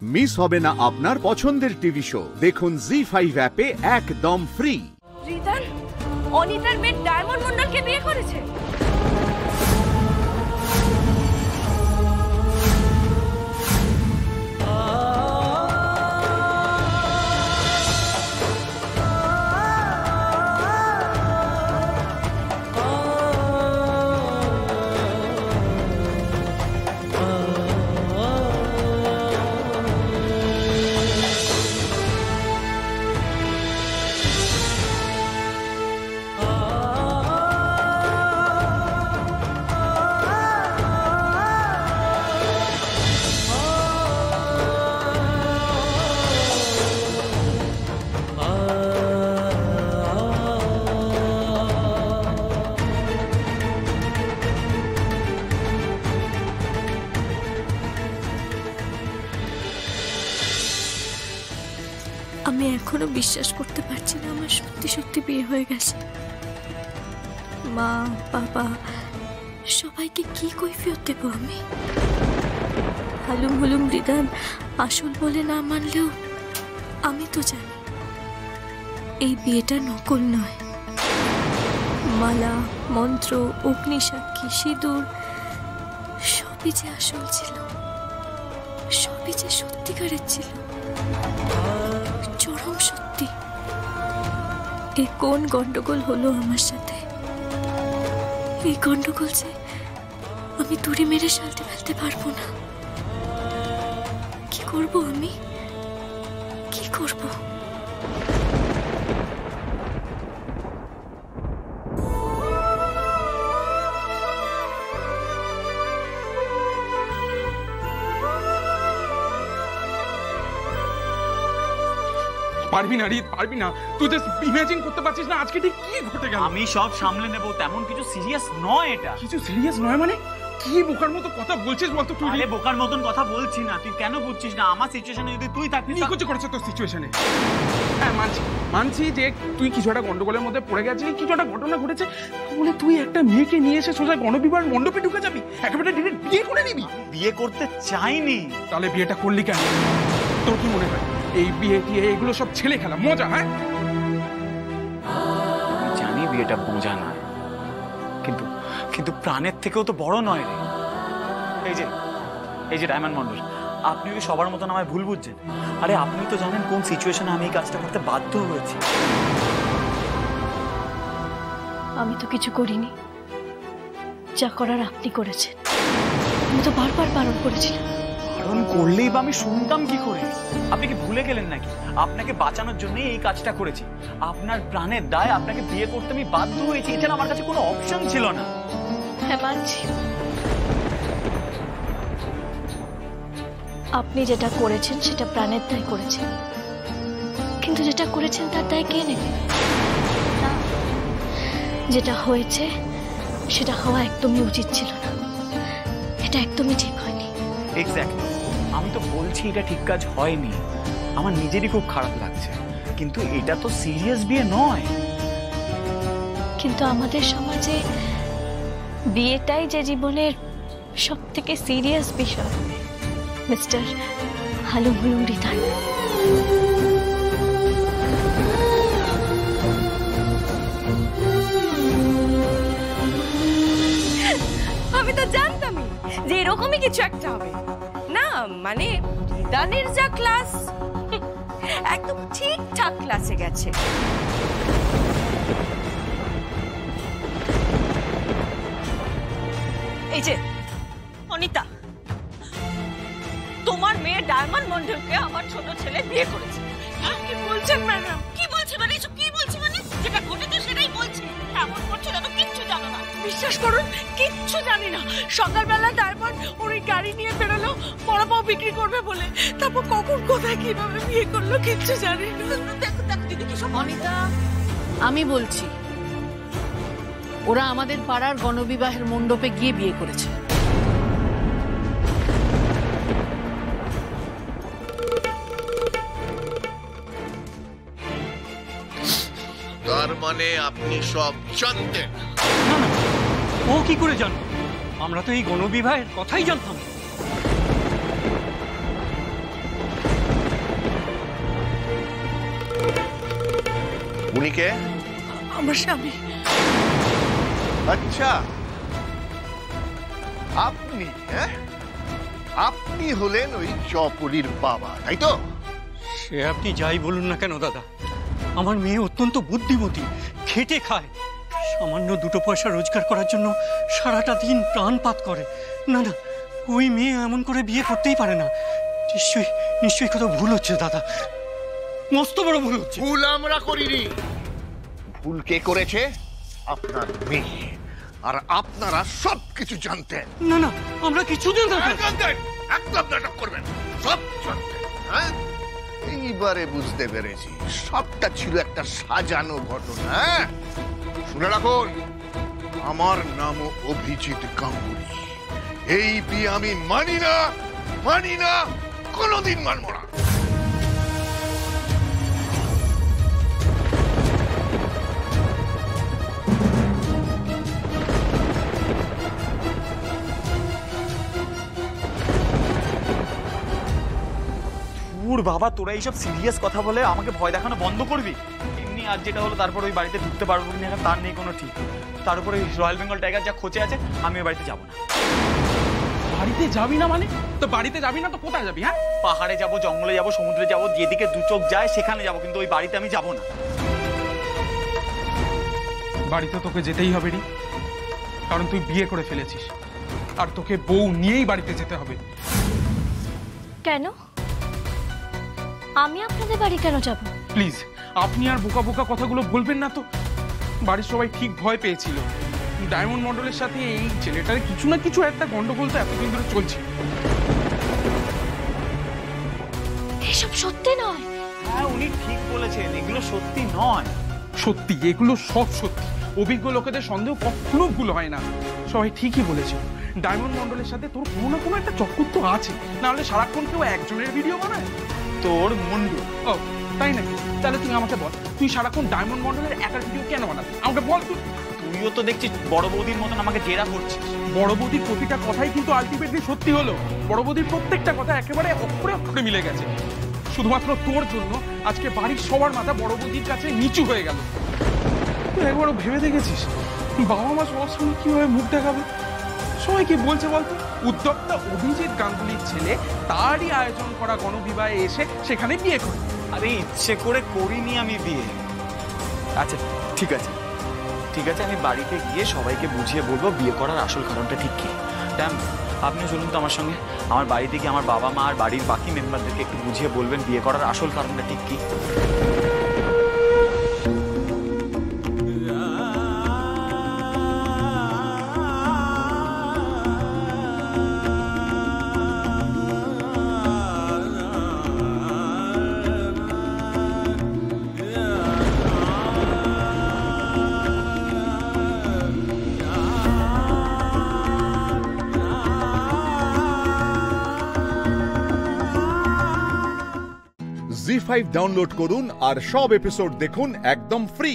Miss হবে না আপনার পছন্দের টিভি শো। দেখুন জি5 অ্যাপে একদম ফ্রি। রিদান অনিতার মেয়ে ডায়মন্ড মন্ডলকে বিয়ে করেছে। আমি এখনো বিশ্বাস করতে পারছি না আমার সত্যি সত্যি বিয়ে হয়ে গেছে। মা বাবা সবাইকে কি কৈফিয়ত দেব আমি? হালুম হুলুম রিদান আসল বলে না মানলেও আমি তো জানি এই বিয়েটা নকল নয়। মালা মন্ত্র অগ্নিসাক্ষী সিঁদুর সবই যে আসল ছিল, সবই যে সত্যিকারের ছিল, চরম সত্যি। এ কোন গন্ডগোল হলো আমার সাথে? এই গন্ডগোল যে আমি দড়ি মেরে সালতে ফেলতে পারবো না। কি করব আমি? কি করব? পারবি না রিদ, পারবি না। তুই জাস্ট ইমাজিন করতে পারছিস না আজকে ঠিক কি ঘটে গেল। আমি সব সামলে নেব, তেমন কিছু সিরিয়াস নয় এটা। কিছু সিরিয়াস নয় মানে? কি বোকার মতো কথা বলছিস বলতো তুই? আরে বোকার মতন কথা বলছি না, তুই কেন বুঝছিস না? আমার সিচুয়েশনে যদি তুই থাকিস। কি কিছু করেছে তোর সিচুয়েশনে? হ্যাঁ মানছি যে তুই কিছু একটা গন্ডগোলের মধ্যে পড়ে গেছিলি, কিছু একটা ঘটনা ঘটেছে বলে তুই একটা মেয়েকে নিয়ে এসে সোজা গণবিবাহ মণ্ডপে ঢুকে যাবি, একেবারে ডিরেক্ট বিয়ে করে নিবি। বিয়ে করতে চাইনি। তাহলে বিয়েটা করলি কেন? তোর কি মনে হয় এই বিয়ে টিয়ে এগুলো সব ছেলে খেলা মজা? হ্যাঁ আমি জানি বিয়েটা মজা নয়, কিন্তু প্রাণের থেকেও তো বড় নয় রে। এই যে ডায়মন্ড মন্ডল, আপনি কি সবার মতন আমায় ভুল বুঝছেন? আরে আপনি তো জানেন কোন সিচুয়েশনে আমি এই কাজটা করতে বাধ্য হয়েছি। আমি তো কিছু করিনি, যা করার আপনি করেছেন। আমি তো বারবার বারণ করেছিলাম। বারণ করলেই বা আমি শুনতাম কি করে? আপনি কি ভুলে গেলেন নাকি? আপনাকে বাঁচানোর জন্য এই কাজটা করেছি। আপনার প্রাণের দায় আপনাকে বিয়ে করতে আমি বাধ্য হয়েছি, এছাড়া আমার কাছে কোনো অপশন ছিল না। হ্যাঁ মানছি, আপনি যেটা করেছেন সেটা প্রাণের দায় করেছেন, কিন্তু যেটা করেছেন তার দায় কে নেবে? যেটা হয়েছে সেটা হওয়া একদমই উচিত ছিল না, এটা একদমই ঠিক হয়নি। এক্স্যাক্টলি, আমি তো বলছি এটা ঠিক কাজ হয়নি। আমার নিজেরই খুব খারাপ লাগছে, কিন্তু এটা তো সিরিয়াস বিয়ে নয়। কিন্তু আমাদের সমাজে বিয়েটাই যে জীবনের সব থেকে সিরিয়াস বিষয় মিস্টার হালুম হুলুম রিদান। আমি তো জানতামই যে এরকমই কিছু একটা হবে। না মানে রিদানের যা ক্লাস, একদম ঠিকঠাক ক্লাসে গেছে। এই যে অনিতা, তোমার মেয়ে ডায়মন্ড মন্ডলকে আমার ছোট ছেলে বিয়ে করেছে। কি বলছেন ম্যাডাম? কি বলছি মানে? এসব কি বলছি মানে? যেটা ঘটেছে সেটাই বলছি। এমন করছো যেন কিচ্ছু জানো না। বিশ্বাস করুন, কিচ্ছু জানি না। সকালবেলা ডায়মন্ড ওর গাড়ি নিয়ে বেরোলো বড়াপাও বিক্রি করবে বলে, তারপর কখন কোথায় কিভাবে বিয়ে করলো কিচ্ছু জানি না। দেখো দিদি কি সব। অনিতা, আমি বলছি ওরা আমাদের পাড়ার গণবিবাহের মণ্ডপে গিয়ে বিয়ে করেছে। তার মানে আপনি সব জানতেন? না না, ও কি করে জানো? আমরা তো এই গণবিবাহের কথাই জানতাম। উনি কে? আমার স্বামী। আচ্ছা, আপনি আপনি হলেন ওই চপলির বাবা, তাই তো? সে আপনি যাই বলুন না কেন দাদা, আমার মেয়ে অত্যন্ত বুদ্ধিমতী, খেটে খায়, সামান্য 2 পয়সা রোজগার করার জন্য সারাটা দিন প্রাণপাত করে। না না, ওই মেয়ে এমন করে বিয়ে করতেই পারে না। নিশ্চয়ই কোথাও ভুল হচ্ছে দাদা, মস্ত বড় ভুল হচ্ছে। ভুল আমরা করিনি, ভুল কে করেছে? আপনার মেয়ে। আর আপনারা সবকিছু জানতেন। না না, আমরা কিছু জানতাম না। জানতেন, একদম নাটক করবেন, সব জানতেন। হ্যাঁ, এইবারে বুঝতে পেরেছি সবটা ছিল একটা সাজানো ঘটনা। শুনে রাখুন, আমার নাম অভিজিৎ গাঙ্গুলি। এই বিয়ে আমি মানি না, কোনোদিন মানব না। বাবা, তোরা এইসব সিরিয়াস কথা বলে আমাকে ভয় দেখানো বন্ধ করবি। এমনি আজ যেটা হলো, তারপর ওই বাড়িতে ঢুকতে পারবো কিনা তার নেই কোনো ঠিক। তার উপরে রয়্যাল বেঙ্গল টাইগার যা খোঁচে আছে, আমি ওই বাড়িতে যাবো না। বাড়িতে যাবি না মানে? তো বাড়িতে যাবি না তো কোথায় যাবি? হ্যাঁ, পাহাড়ে যাবো, জঙ্গলে যাবো, সমুদ্রে যাবো, যেদিকে 2 চোখ যায় সেখানে যাবো, কিন্তু ওই বাড়িতে আমি যাবো না। বাড়িতে তোকে যেতেই হবে রে, কারণ তুই বিয়ে করে ফেলেছিস, আর তোকে বউ নিয়েই বাড়িতে যেতে হবে। কেন? আমি আপনাদের বাড়ি কেন যাব? প্লিজ, আপনি আর বোকা বোকা কথাগুলো বলবেন না তো। বাড়ির সবাই ঠিক ভয় পেয়েছিল ডায়মন্ড মন্ডলের সাথে এই ছেলেটার কিছু না কিছু একটা গন্ডগোল তো এতদিন ধরে চলছে। এসব সত্যি নয়। হ্যাঁ, উনি ঠিক বলেছেন, এগুলো সত্যি নয়। সত্যি, এগুলো সব সত্যি। অভিজ্ঞ লোকেদের সন্দেহ কখনো ভুল হয় না। সবাই ঠিকই বলেছে, ডায়মন্ড মন্ডলের সাথে তোর কোনো না কোনো একটা চক্কর তো আছে, না হলে সারাক্ষণ কেউ একজনের ভিডিও বানায়। তোর মুন্ডু। ও তাই নাকি? তাহলে তুই আমাকে বল, তুই সারাক্ষণ ডায়মন্ড মন্ডলের একার ভিডিও কেন বানাবি? আমাকে বল। তুইও তো দেখছিস বড় বৌদির মতন আমাকে জেরা করছিস। বড় বৌদির প্রতিটা কথাই কিন্তু আলটিমেটলি সত্যি হলো। বড় বৌদির প্রত্যেকটা কথা একেবারে অক্ষরে অক্ষরে মিলে গেছে। শুধুমাত্র তোর জন্য আজকে বাড়ির সবার মাথা বড় বৌদির কাছে নিচু হয়ে গেল। তুই একবারও ভেবে দেখেছিস বাবা মা সবার সঙ্গে কিভাবে মুখ দেখাবে? সবাই কি বলছে বলতো? উদ্যোক্তা অভিজিৎ গাঙ্গুলির ছেলে তারই আয়োজন করা গণবিবাহে এসে সেখানে বিয়ে করে। আরে ইচ্ছে করে করিনি আমি বিয়ে। আচ্ছা ঠিক আছে, আমি বাড়িতে গিয়ে সবাইকে বুঝিয়ে বলবো বিয়ে করার আসল কারণটা ঠিক কি। আপনিও চলুন তো আমার সঙ্গে। আমার বাড়িতে গিয়ে আমার বাবা মা আর বাড়ির বাকি মেম্বারদেরকে একটু বুঝিয়ে বলবেন বিয়ে করার আসল কারণটা ঠিক কি। জি5 ডাউনলোড করুন আর সব এপিসোড দেখুন একদম ফ্রি।